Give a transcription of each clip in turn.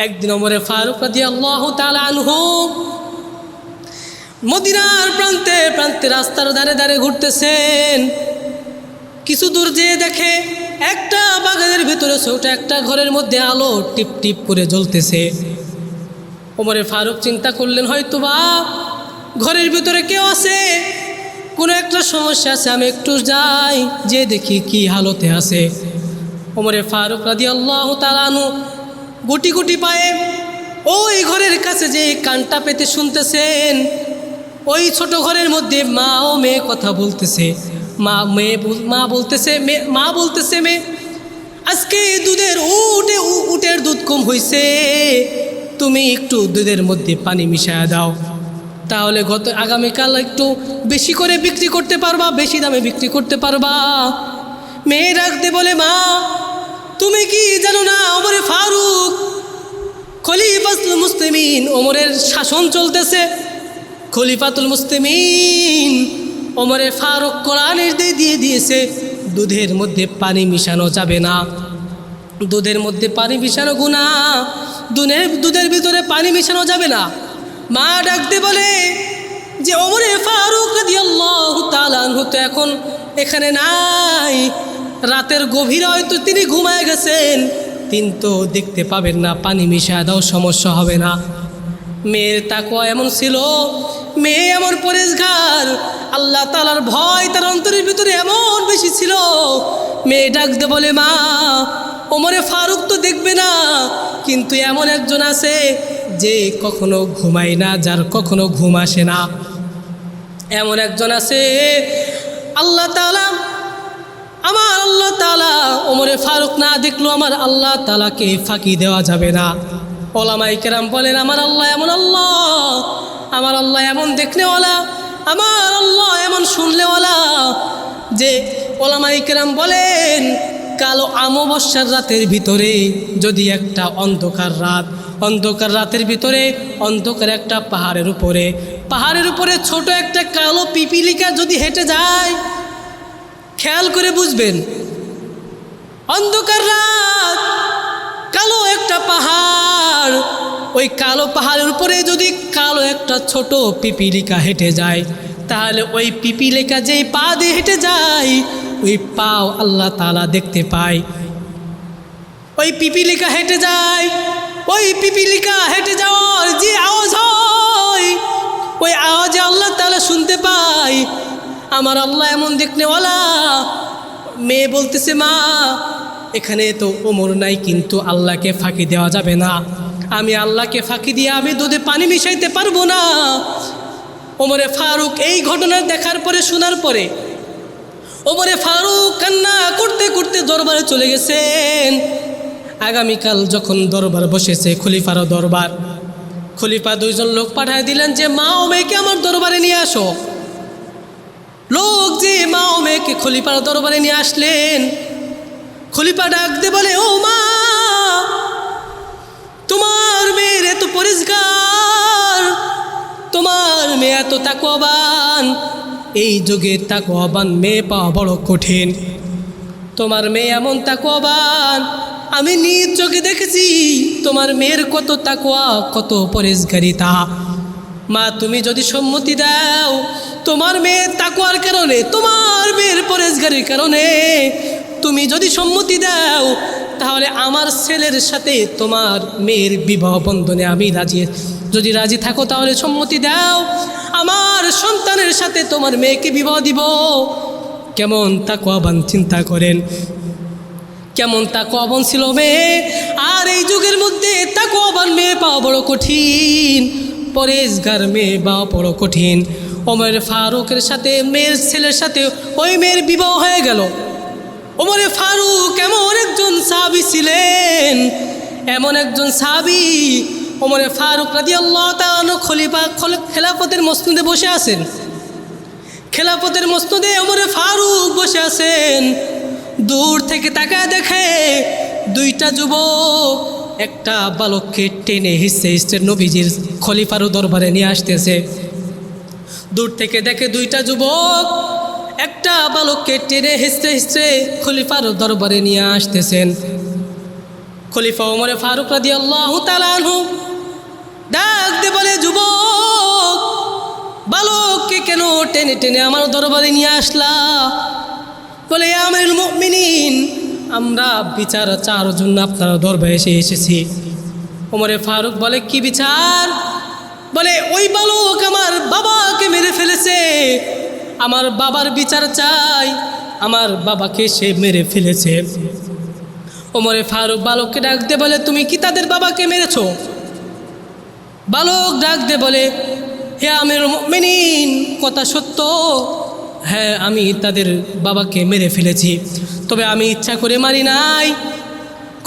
একদিন ওমরে ফারুক রাদিয়াল্লাহু তাআলা আনহু মদিনার প্রান্তে প্রান্তে রাস্তার ধারে ধারে ঘুরতেছেন। কিছু দূর যেয়ে দেখে একটা বাগানের ভিতরে ছোট একটা ঘরের মধ্যে আলো টিপ টিপ করে জ্বলতেছে। ওমরে ফারুক চিন্তা করলেন, হয়তোবা ঘরের ভিতরে কেউ আছে, কোনো একটা সমস্যা আছে, আমি একটু যাই, যে দেখি কি হালতে আছে। ওমরে ফারুক রাদিয়াল্লাহু তাআলা আনহু গুটি গুটি পায়ে ওই ঘরের কাছে যে কানটা পেতে শুনতেছেন। ওই ছোট ঘরের মধ্যে মা ও মেয়ে কথা বলতেছে। মা বলতেছে মেয়ে, আজকে উটের দুধ কম হয়েছে, তুমি একটু দুধের মধ্যে পানি মিশায়া দাও, তাহলে আগামীকাল একটু বেশি করে বিক্রি করতে পারবা, বেশি দামে বিক্রি করতে পারবা। মেয়ে ডাকতে বলে, মা তুমি কি জানো না ওমরে ফারুক খলিফাতুল মুসলিমিন, ওমরের শাসন চলতেছে। খলিফাতুল মুসলিমিন ওমরে ফারুক কোরআনের দিয়ে দিয়েছে দুধের মধ্যে পানি মিশানো যাবে না, দুধের মধ্যে পানি মিশানো গুনাহ, দুধের ভিতরে পানি মিশানো যাবে না। মা ডাকতে বলে যে ওমরে ফারুক রাদিয়াল্লাহু তাআলা আনহু তো এখন এখানে নাই, রাতের গভীরে হয়তো তিনি ঘুমায় গেছেন, তিনি তো দেখতে পাবেন না, পানি মিশায় দাও, সমস্যা হবে না। মেয়ের তাকওয়া এমন ছিল, মেয়ে এমন পরেজগার, আল্লাহ তাআলার ভয় তার অন্তরের ভিতরে এমন বেশি ছিল। মেয়ে ডাকতে বলে, মা ওমরে ফারুক তো দেখবে না, কিন্তু এমন একজন আছে যে কখনো ঘুমায় না, যার কখনো ঘুম আসে না, এমন একজন আছে। আল্লাহ তাআলা ওমরে ফারুক না দেখলো আমার আল্লাহ তাআলাকে ফাঁকি দেওয়া যাবে না। ওলামায়ে কেরাম বলেন, আমার আল্লাহ এমন দেখনেওয়ালা, আমার আল্লাহ এমন শুনলেওয়ালা যে ওলামায়ে কেরাম বলেন, কালো অমাবস্যার রাতের ভিতরে যদি একটা অন্ধকার রাতের ভিতরে অন্ধকার একটা পাহাড়ের উপরে ছোট একটা কালো পিপিলিকা যদি হেঁটে যায়, খেয়াল করে বুঝবেন, অন্ধকার রাত, কালো একটা পাহাড়, ওই কালো পাহাড়ের উপরে যদি কালো একটা ছোট পিপিলিকা হেঁটে যায়, তাহলে ওই পিপিলিকা যেই পা দিয়ে হেঁটে যায়, ওই পাও আল্লাহ তাআলা দেখতে পায়। ওই পিপিলিকা হেঁটে যায়, ওই পিপিলিকা হেঁটে যাওয়ার যে আওয়াজ হয়, ওই আওয়াজে আল্লাহ তাআলা শুনতে পায়। আমার আল্লাহ এমন দেখনেওয়ালা। মেয়ে বলতেছে, মা এখানে তো ওমর নাই, কিন্তু আল্লাহকে ফাঁকি দেওয়া যাবে না, আমি আল্লাহকে ফাঁকি দিয়ে আমি দুধে পানি মিশাইতে পারবো না। ওমরে ফারুক এই ঘটনা দেখার পরে, শোনার পরে ওমরে ফারুক কান্না করতে করতে দরবারে চলে গেছেন। আগামীকাল যখন দরবার বসেছে, খলিফারও দরবার, খলিফা 2 জন লোক পাঠায় দিলেন যে মা ও মেয়েকে আমার দরবারে নিয়ে আসো। লোক যে মা ও মেয়েকে খলিফার দরবারে নিয়ে আসলেন। খলিফা ডাকতে বলে, ও মা, তোমার মেয়ের এত পরিষ্কার, তোমার মেয়ে এত তাকওয়াবান, এই যুগে তাকওয়াবান মেয়ে পাওয়া বড় কঠিন। তোমার মেয়ে এমন তাকওয়াবান, আমি নিজ চোখে দেখেছি তোমার মেয়ের কত তাকওয়া, কত পরেজগারিতা। মা তুমি যদি সম্মতি দাও, তোমার মেয়ের তাকওয়ার কারণে, তোমার মেয়ের পরেজগারির কারণে তুমি যদি সম্মতি দাও, তাহলে আমার ছেলের সাথে তোমার মেয়ের বিবাহ বন্ধনে আমি রাজি। যদি রাজি থাকো তাহলে সম্মতি দাও, আমার সন্তানের সাথে তোমার মেয়েকে বিবাহ দিব। কেমন তাকওয়াবান চিন্তা করেন, কেমন তাকওয়াবান ছিল মেয়ে। আর এই যুগের মধ্যে তাকওয়াবান মেয়ে পাওয়া বড় কঠিন, পরেজগার মেয়ে পাওয়া বড় কঠিন। ওমর ফারুকের সাথে মেয়ের ছেলের সাথে ওই মেয়ের বিবাহ হয়ে গেল। ওমরে ফারুক এমন একজন সাহাবী ছিলেন, এমন একজন সাহাবী। ওমরে ফারুক রাদিয়াল্লাহু তাআলা খেলাফতের মসনদে বসে আছেন। খেলাফতের মসনদে ওমরে ফারুক বসে আছেন। দূর থেকে তাকায় দেখে 2টা যুবক একটা বালককে টেনে হিসে নবীজির খলিফার দরবারে নিয়ে আসতেছে। দূর থেকে দেখে 2টা যুবক একটা বালককে টেনে হিসে খলিফার দরবারে নিয়ে আসতেছেন। খলিফা ওমরে ফারুক রাদিয়াল্লাহু তাআলা আনহু ডাক দিয়ে বলে, যুবক, বালককে কেন টেনে টেনে আমার দরবারে নিয়ে আসলা? বলে, আমিরুল মুমিনিন, আমরা বিচার চাওয়ার জন্য আপনার দরবারে এসেছি। ওমরে ফারুক বলে, কি বিচার? বলে, ওই বালক আমার বাবাকে মেরে ফেলেছে, আমার বাবার বিচার চাই, আমার বাবাকে সে মেরে ফেলেছে। ওমরে ফারুক বালককে ডাক দিয়ে বলে, তুমি কি তাদের বাবাকে মেরেছো? বালক ডাক দিয়ে বলে, হে আমিরুল মুমিনিন, কথা সত্য, হ্যাঁ আমি তাদের বাবাকে মেরে ফেলেছি, তবে আমি ইচ্ছা করে মারি নাই।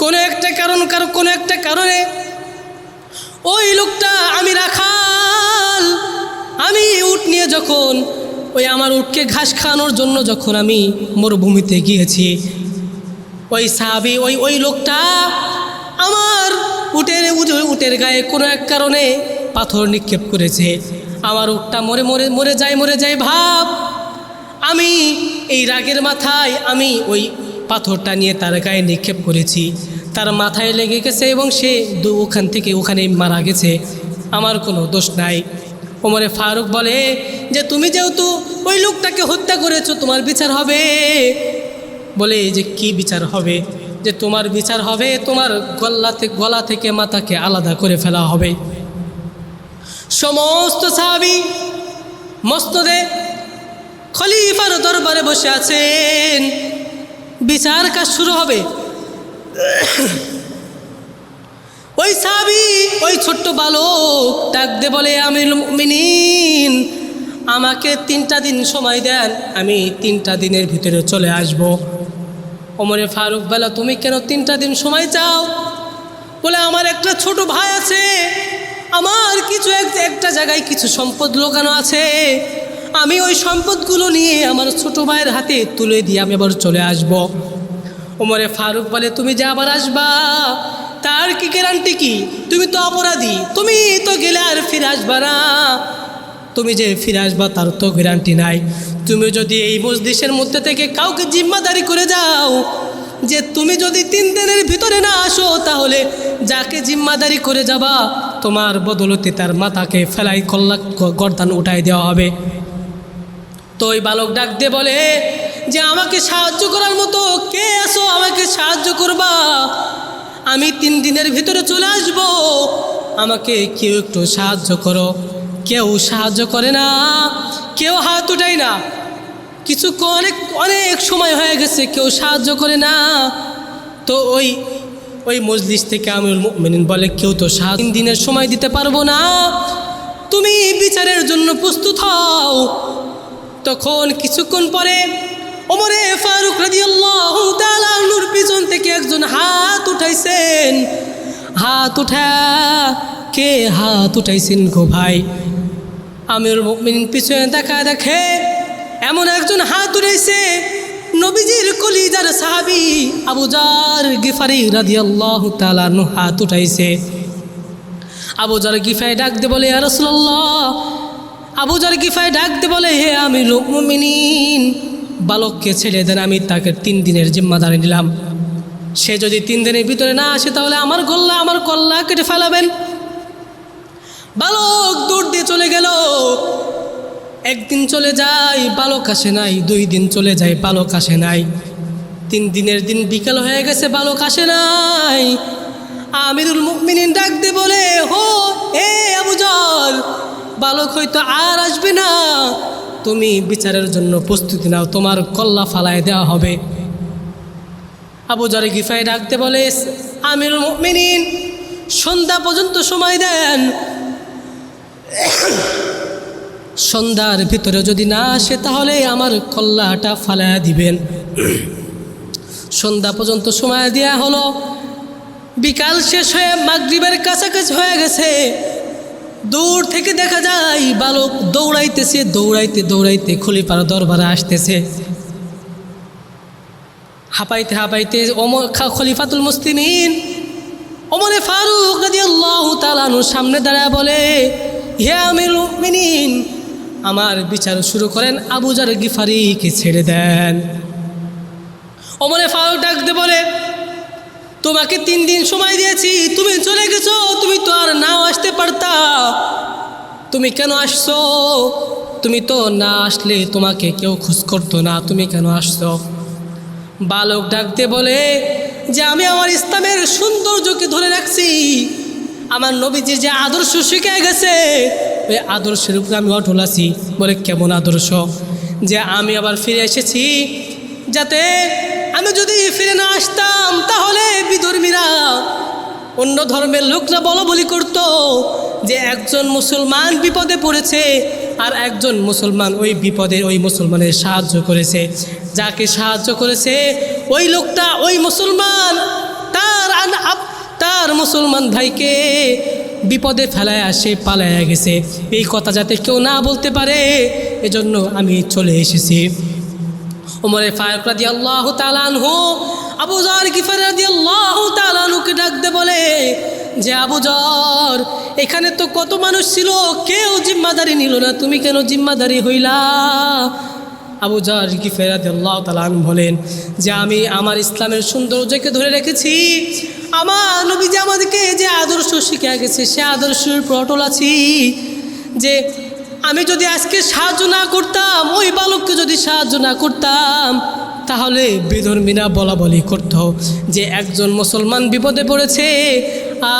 কোনো একটা কারণে ওই লোকটা, আমি রাখাল, আমি উট নিয়ে যখন ওই আমার উটকে ঘাস খাওয়ানোর জন্য যখন আমি মরুভূমিতে গিয়েছি, ওই সাহাবী ওই লোকটা আমার উটের গায়ে কোনো এক কারণে পাথর নিক্ষেপ করেছে, আমার উটটা মরে যায় ভাব। আমি এই রাগের মাথায় আমি ওই পাথরটা নিয়ে তার গায়ে নিক্ষেপ করেছি, তার মাথায় লেগে গেছে এবং সে ওখানে মারা গেছে, আমার কোনো দোষ নাই। ওমরে ফারুক বলে যে, তুমি যেহেতু ওই লোকটাকে হত্যা করেছো, তোমার বিচার হবে। বলে যে, কি বিচার হবে? যে তোমার বিচার হবে, তোমার গলা থেকে মাথাকে আলাদা করে ফেলা হবে। সমস্ত সাহাবী মসনদে খলিফার দরবারে বসে আছেন, বিচার কাজ শুরু হবে। ওই সাহাবী, ওই ছোট্ট বালক ডাক দে বলে, আমিরুল মুমিনিন, আমাকে 3টা দিন সময় দেন, আমি 3টা দিনের ভিতরে চলে আসব। ওমরে ফারুক বলে, তুমি কেন 3টা দিন সময় চাও? বলে, আমার একটা ছোট ভাই আছে, আমার একটা জায়গায় কিছু সম্পদ লোকানো আছে, আমি ওই সম্পদগুলো নিয়ে আমার ছোট ভাইয়ের হাতে তুলে দিয়ে আমি আবার চলে আসব। ওমরে ফারুক বলে, তুমি যে আবার আসবা তার কি গ্যারান্টি কি? তুমি তো অপরাধী, তুমি তো গেলে আর ফিরে আসবা না, তুমি যে ফিরে আসবা তার তো গ্যারান্টি নাই। তুমি যদি এই মজলিসের মধ্যে থেকে কাউকে জিম্মাদারি করে যাও যে তুমি যদি 3 দিনের ভিতরে না আসো, তাহলে যাকে জিম্মাদারি করে যাবা তোমার বদলতে তার মাথাকে ফেলাই গর্দান উঠাই দেওয়া হবে। তো ওই বালক ডাক দিয়ে বলে যে, আমাকে সাহায্য করার মতো কে আছো? আমাকে সাহায্য করবা, আমি 3 দিনের ভিতরে চলে আসব, আমাকে কেউ একটু সাহায্য করো। কেউ সাহায্য করে না, কেউ হাত উঠায় না। অনেক সময় হয়ে গেছে, কেউ সাহায্য করে না। তো ওই মজলিস থেকে আমিরুল মুমিনিন বলে, কেউ তো 3 দিনের সময় দিতে পারবো না, তুমি বিচারের জন্য প্রস্তুত হও। তখন কিছুক্ষণ পরে ওমরে ফারুক রাদিয়াল্লাহু তাআলা আনহুর পিছন থেকে একজন হাত উঠাইছেন। কে হাত উঠাইছেন গো ভাই? আমিরুল মুমিনিন পিছনে দেখে এমন একজন হাত উঠাইছে, নবীজির কলিজার সাহাবী আবু যার গিফারি রাদিয়াল্লাহু তাআলা আনহু হাত উঠাইছে। আবু যার গিফারি ডাক দিয়ে বলে, ইয়া রাসূলুল্লাহ। আবু যার গিফারি ডাক দিয়ে বলে, হে আমিরুল মুমিনিন, বালককে ছেড়ে দেন, আমি তাকে 3 দিনের জিম্মাদারি নিলাম, সে যদি 3 দিনের ভিতরে না আসে তাহলে আমার কল্লা কেটে ফেলাবেন। বালক দৌড় দিয়ে চলে গেল। 1 দিন চলে যায়, বালক আসে নাই। 2 দিন চলে যায়, বালক আসে নাই। 3 দিনের দিন বিকাল হয়ে গেছে, বালক আসে নাই। আমিরুল মুমিনিন ডাক দিয়ে বলে, হে আবু যার, বালক হয়তো আর আসবে না, তুমি বিচারের জন্য প্রস্তুতি নাও, তোমার কল্লা ফালায় দেওয়া হবে। আবু যার গিফারি ডাকতে বলে, আমিরুল মুমিনিন, সন্ধ্যা পর্যন্ত সময় দেন, সন্ধ্যার ভিতরে যদি না আসে তাহলে আমার কল্লাটা ফালায়া দিবেন। সন্ধ্যা পর্যন্ত সময় দেওয়া হলো। বিকাল শেষ হয়ে মাগরিবের কাছাকাছি হয়ে গেছে। দূর থেকে দেখা যায় বালক দৌড়াইতে খলিফার দরবারে আসতেছে। হাঁপাইতে খলিফাতুল মুসলিমিন ওমরে ফারুক রাদিয়াল্লাহু তাআলা আনহুর সামনে দাঁড়ায় বলে, হে আমিরুল মুমিনিন, আমার বিচার শুরু করেন, আবু যার গিফারিকে ছেড়ে দেন। ওমরে ফারুক ডাকতে বলে, তোমাকে 3 দিন সময় দিয়েছি, তুমি চলে গেছো, তুমি তো আর নাও আসতে পারতা, তুমি কেন আসছো? তুমি তো না আসলে তোমাকে কেউ খোঁজ করতো না, তুমি কেন আসছো? বালক ডাকতে বলে যে আমি আমার ইসলামের সৌন্দর্যকে ধরে রাখছি, আমার নবীজির যে আদর্শ শিখে গেছে ওই আদর্শের উপরে আমি অটল আছি। বলে কেমন আদর্শ? যে আমি আবার ফিরে এসেছি, যাতে আমি যদি ফিরে না আসতাম তাহলে বিধর্মীরা, অন্য ধর্মের লোকরা বলি করতো যে একজন মুসলমান বিপদে পড়েছে আর একজন মুসলমান ওই বিপদে ওই মুসলমানের সাহায্য করেছে, যাকে সাহায্য করেছে ওই লোকটা ওই মুসলমান তার মুসলমান ভাইকে বিপদে ফেলায় আসে পালায়া গেছে। এই কথা যাতে কেউ না বলতে পারে এজন্য আমি চলে এসেছি। ওমরে ফারুক রাদিয়াল্লাহু তাআলা আনহু আবু যর গিফারি রাদিয়াল্লাহু তাআলা আনহুকে ডাকতে বলে যে আবু যর, এখানে তো কত মানুষ ছিল, কেউ জিম্মাদারি নিল না, তুমি কেন জিম্মাদারি হইলা? আবু যর গিফারি রাদিয়াল্লাহু তাআলা আনহু বলেন যে আমি আমার ইসলামের সৌন্দর্যকে ধরে রেখেছি, আমার নবীজি আমাদেরকে যে আদর্শ শিখে গেছে সে আদর্শের উপর অটল আছি। যে আমি যদি আজকে সাহায্য না করতাম, ওই বালককে যদি সাহায্য না করতাম, তাহলে বিধর্মীরা বলি করতো যে একজন মুসলমান বিপদে পড়েছে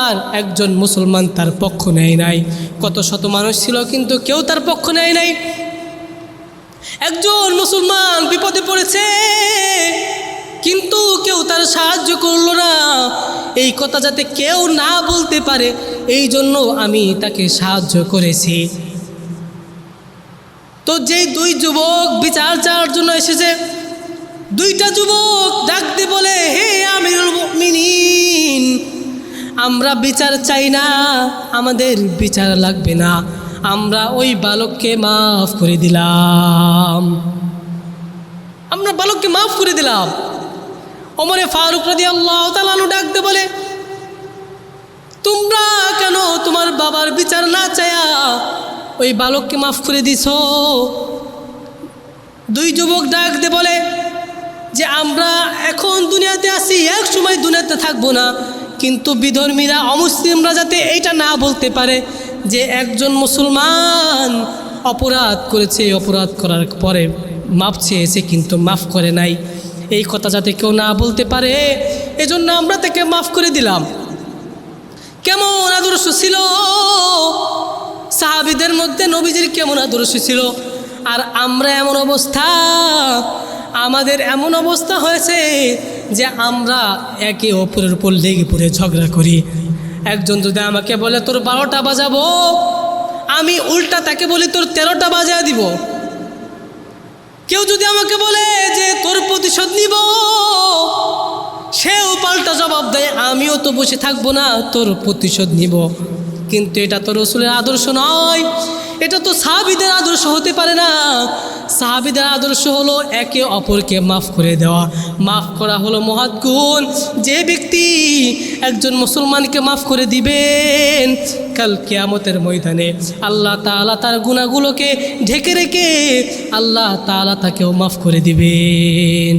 আর একজন মুসলমান তার পক্ষ নেয় নাই। কত শত মানুষ ছিল কিন্তু কেউ তার পক্ষ নেয় নাই। একজন মুসলমান বিপদে পড়েছে কিন্তু কেউ তার সাহায্য করলো না, এই কথা যাতে কেউ না বলতে পারে এই জন্য আমি তাকে সাহায্য করেছি। তো যেই 2 যুবক বিচার চাওয়ার জন্য এসেছে, 2টা যুবক ডাকতে বলে হে আমিরুল মুমিনিন, আমরা বিচার চাই না, আমাদের বিচার লাগবে না, আমরা ওই বালককে মাফ করে দিলাম, আমরা বালককে মাফ করে দিলাম। ওমরে ফারুক রাদিয়াল্লাহু তাআলা আনহু ডাকতে বলে তোমরা কেন তোমার বাবার বিচার না চায়া ওই বালককে মাফ করে দিছো? 2 যুবক ডাকতে বলে যে আমরা এখন দুনিয়াতে আছি, এক সময় দুনিয়াতে থাকবো না, কিন্তু বিধর্মীরা অমুসলিমরা যাতে এইটা না বলতে পারে যে একজন মুসলমান অপরাধ করেছে, অপরাধ করার পরে মাফ চেয়েছে কিন্তু মাফ করে নাই, এই কথা যাতে কেউ না বলতে পারে এজন্য আমরা তাকে মাফ করে দিলাম। কেমন আদর্শ ছিল সাহাবীদের মধ্যে, নবীজির কেমন আদর্শ ছিল। আর আমরা এমন অবস্থা, আমাদের এমন অবস্থা হয়েছে যে আমরা একে অপরের উপর লেগে পড়ে ঝগড়া করি। একজন যদি আমাকে বলে তোর 12টা বাজাবো, আমি উল্টা তাকে বলি তোর 13টা বাজা দিব। কেউ যদি আমাকে বলে যে তোর প্রতিশোধ নিব, সেও পাল্টা জবাব দেয় আমিও তো বসে থাকবো না, তোর প্রতিশোধ নিব। কিন্তু এটা তো রাসূলের আদর্শ নয়, এটা তো সাহাবীদের আদর্শ হতে পারে না। সাহাবীদের আদর্শ হলো একে অপরকে মাফ করে দেওয়া। মাফ করা হলো মহৎ গুণ। যে ব্যক্তি একজন মুসলমানকে মাফ করে দিবেন, কাল কিয়ামতের ময়দানে আল্লাহ তাআলা তার গুনাহগুলোকে ঢেকে রেখে আল্লাহ তাআলা তাকেও মাফ করে দিবেন।